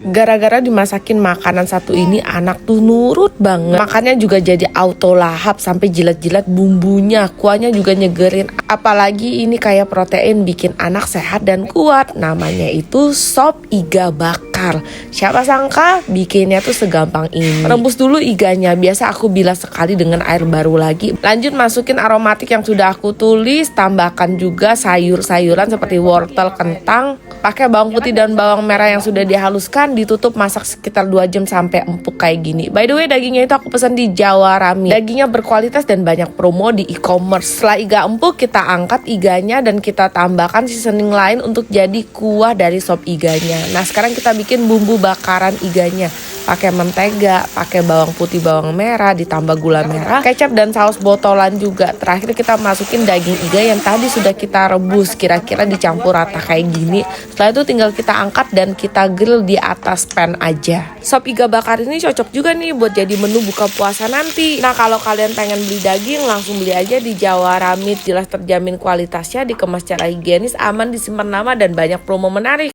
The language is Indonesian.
Gara-gara dimasakin makanan satu ini, anak tuh nurut banget. Makannya juga jadi auto lahap sampai jilat-jilat bumbunya. Kuahnya juga nyegerin. Apalagi ini kayak protein bikin anak sehat dan kuat. Namanya itu sop iga bakar. Siapa sangka bikinnya tuh segampang ini. Rebus dulu iganya. Biasa aku bilas sekali dengan air baru lagi. Lanjut masukin aromatik yang sudah aku tulis. Tambahkan juga sayur-sayuran seperti wortel, kentang. Pakai bawang putih dan bawang merah yang sudah dihaluskan, ditutup masak sekitar 2 jam sampai empuk kayak gini. By the way, dagingnya itu aku pesan di Jawa Rami. Dagingnya berkualitas dan banyak promo di e-commerce. Setelah iga empuk, kita angkat iganya dan kita tambahkan seasoning lain untuk jadi kuah dari sop iganya. Nah, sekarang kita bikin bumbu bakaran iganya. Pakai mentega, pakai bawang putih, bawang merah, ditambah gula merah, kecap dan saus botolan juga. Terakhir kita masukin daging iga yang tadi sudah kita rebus, kira-kira dicampur rata kayak gini. Setelah itu tinggal kita angkat dan kita grill di atas pan aja. Sop iga bakar ini cocok juga nih buat jadi menu buka puasa nanti. Nah, kalau kalian pengen beli daging, langsung beli aja di Jawa Ramit. Jelas terjamin kualitasnya, dikemas secara higienis, aman, disimpan lama, dan banyak promo menarik.